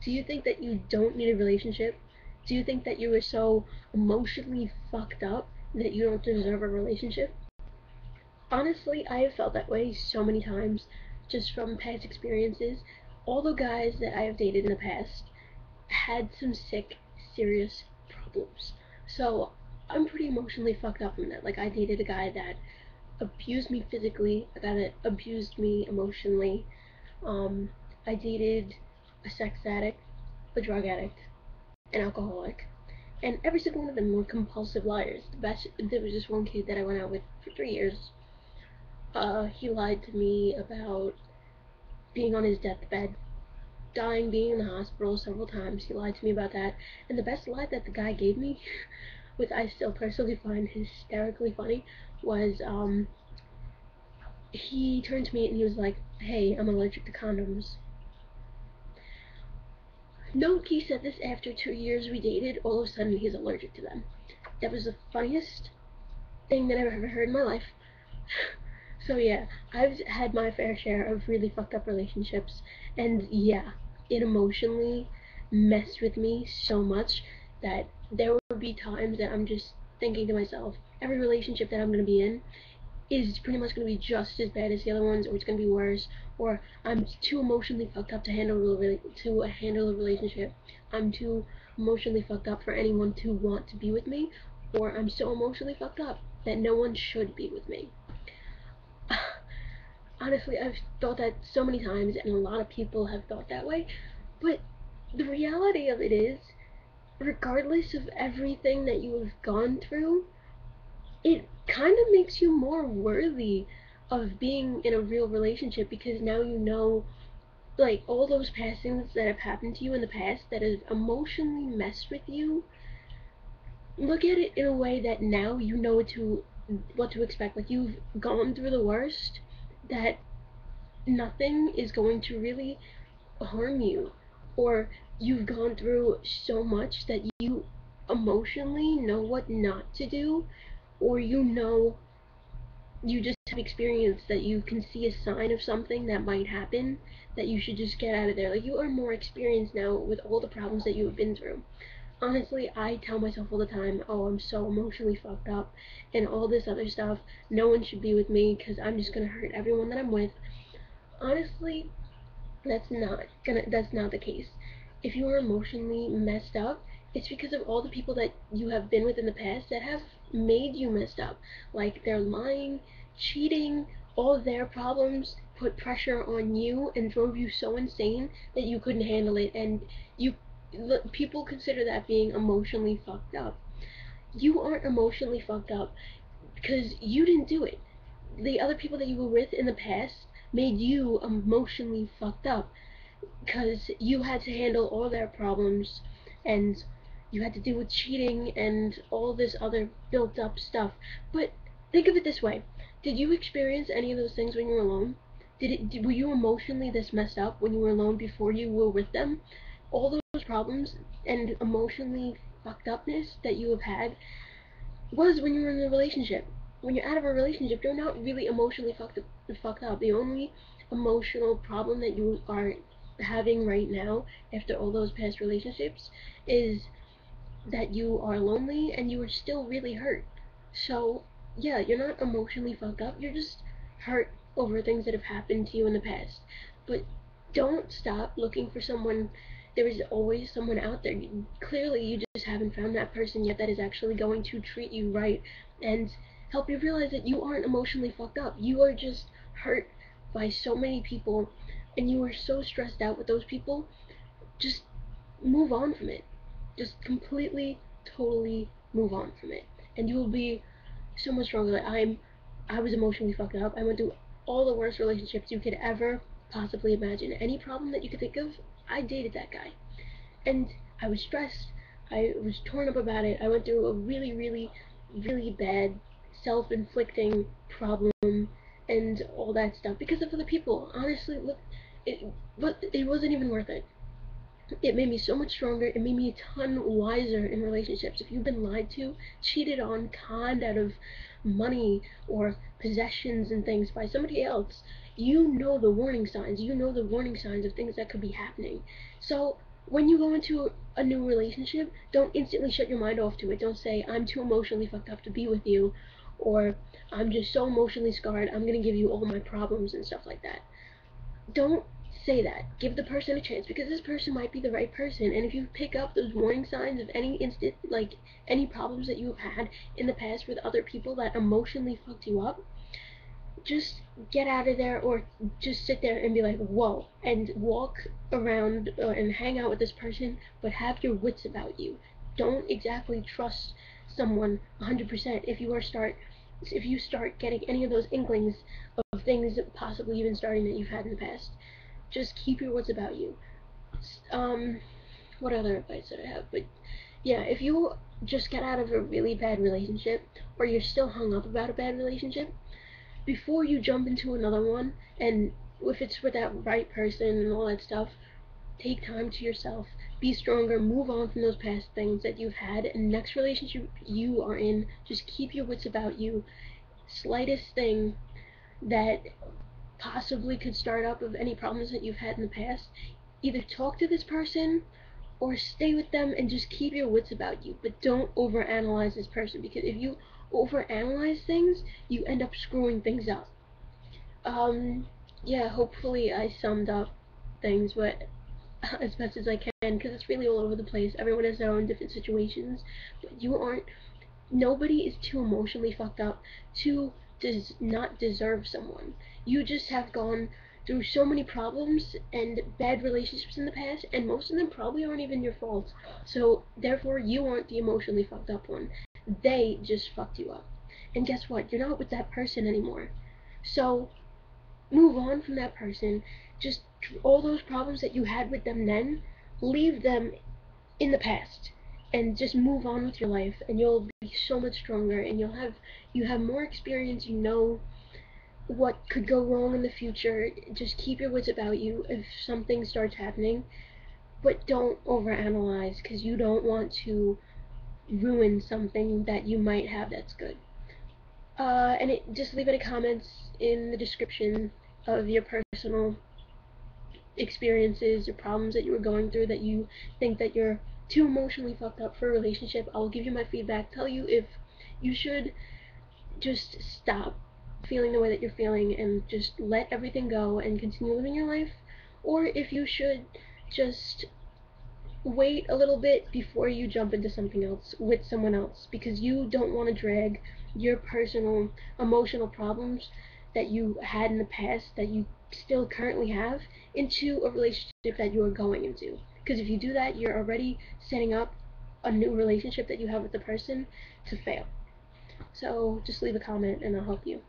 Do you think that you don't need a relationship? Do you think that you are so emotionally fucked up that you don't deserve a relationship? Honestly, I have felt that way so many times just from past experiences. All the guys that I have dated in the past had some sick, serious problems. So I'm pretty emotionally fucked up from that. Like, I dated a guy that abused me physically, a guy that abused me emotionally. Um, I dated a sex addict, a drug addict, an alcoholic, and every single one of them were compulsive liars. There was this one kid that I went out with for 3 years. He lied to me about being on his deathbed, dying, being in the hospital several times. He lied to me about that. And the best lie that the guy gave me, which I still personally find hysterically funny, was he turned to me and he was like, "Hey, I'm allergic to condoms." No, he said this after 2 years we dated. All of a sudden, he's allergic to them. That was the funniest thing that I've ever heard in my life. So yeah, I've had my fair share of really fucked up relationships, and yeah, it emotionally messed with me so much that there would be times that I'm just thinking to myself, every relationship that I'm gonna be in is pretty much going to be just as bad as the other ones, or it's going to be worse, or I'm too emotionally fucked up to handle a relationship. I'm too emotionally fucked up for anyone to want to be with me, or I'm so emotionally fucked up that no one should be with me. Honestly, I've thought that so many times, and a lot of people have thought that way, but the reality of it is, regardless of everything that you have gone through, it kind of makes you more worthy of being in a real relationship because now you know, like, all those past things that have happened to you in the past that have emotionally messed with you. Look at it in a way that now you know what to expect. Like, you've gone through the worst, that nothing is going to really harm you, or you've gone through so much that you emotionally know what not to do, or you just have experience that you can see a sign of something that might happen that you should just get out of there. Like, you are more experienced now with all the problems that you have been through. Honestly, I tell myself all the time, oh, I'm so emotionally fucked up and all this other stuff. No one should be with me because I'm just gonna hurt everyone that I'm with. Honestly, that's not the case. If you are emotionally messed up, it's because of all the people that you have been with in the past that have made you messed up. Like, they're lying, cheating, all their problems put pressure on you and drove you so insane that you couldn't handle it, and you people consider that being emotionally fucked up. You aren't emotionally fucked up because you didn't do it. The other people that you were with in the past made you emotionally fucked up because you had to handle all their problems, and you had to deal with cheating and all this other built up stuff. But think of it this way: did you experience any of those things when you were alone? Were you emotionally this messed up when you were alone before you were with them? All those problems and emotionally fucked upness that you have had was when you were in a relationship. When you're out of a relationship, you're not really emotionally fucked up. The only emotional problem that you are having right now after all those past relationships is that you are lonely and you are still really hurt. So, yeah, you're not emotionally fucked up. You're just hurt over things that have happened to you in the past. But don't stop looking for someone. There is always someone out there. Clearly, you just haven't found that person yet that is actually going to treat you right and help you realize that you aren't emotionally fucked up. You are just hurt by so many people, and you are so stressed out with those people. Just move on from it. Just completely, totally move on from it, and you will be so much stronger. I was emotionally fucked up. I went through all the worst relationships you could ever possibly imagine. Any problem that you could think of, I dated that guy, and I was stressed. I was torn up about it. I went through a really, really, really bad self-inflicting problem and all that stuff because of other people. Honestly, look, but it wasn't even worth it. It made me so much stronger. It made me a ton wiser in relationships. If you've been lied to, cheated on, conned out of money or possessions and things by somebody else, you know the warning signs. You know the warning signs of things that could be happening. So when you go into a new relationship, don't instantly shut your mind off to it. Don't say, I'm too emotionally fucked up to be with you, or I'm just so emotionally scarred, I'm gonna give you all my problems and stuff like that. Don't say that. Give the person a chance, because this person might be the right person. And if you pick up those warning signs of any instant, like any problems that you have had in the past with other people that emotionally fucked you up, just get out of there, or just sit there and be like, whoa, and walk around and hang out with this person, but have your wits about you. Don't exactly trust someone 100% if you start getting any of those inklings of things possibly even starting that you've had in the past. Just keep your wits about you. Um, what other advice did I have? But yeah, if you just get out of a really bad relationship, or you're still hung up about a bad relationship, before you jump into another one, and if it's with that right person and all that stuff, take time to yourself, be stronger, move on from those past things that you've had, and next relationship you are in, just keep your wits about you. Slightest thing that possibly could start up of any problems that you've had in the past, either talk to this person or stay with them and just keep your wits about you. But don't overanalyze this person, because if you overanalyze things, you end up screwing things up. Um, yeah, hopefully I summed up things, but as best as I can, because it's really all over the place. Everyone has their own different situations, but you aren't. Nobody is too emotionally fucked up to not deserve someone. You just have gone through so many problems and bad relationships in the past, and most of them probably aren't even your fault. So therefore, you aren't the emotionally fucked up one. They just fucked you up. And guess what? You're not with that person anymore. So move on from that person. Just all those problems that you had with them then, leave them in the past and just move on with your life, and you'll be so much stronger, and you have more experience. You know what could go wrong in the future. Just keep your wits about you if something starts happening, but don't overanalyze, because you don't want to ruin something that you might have that's good. Just leave any comments in the description of your personal experiences or problems that you were going through that you think that you're too emotionally fucked up for a relationship. I'll give you my feedback, tell you if you should just stop feeling the way that you're feeling and just let everything go and continue living your life, or if you should just wait a little bit before you jump into something else with someone else, because you don't want to drag your personal emotional problems that you had in the past, that you still currently have, into a relationship that you are going into. Because if you do that, you're already setting up a new relationship that you have with the person to fail. So just leave a comment and I'll help you.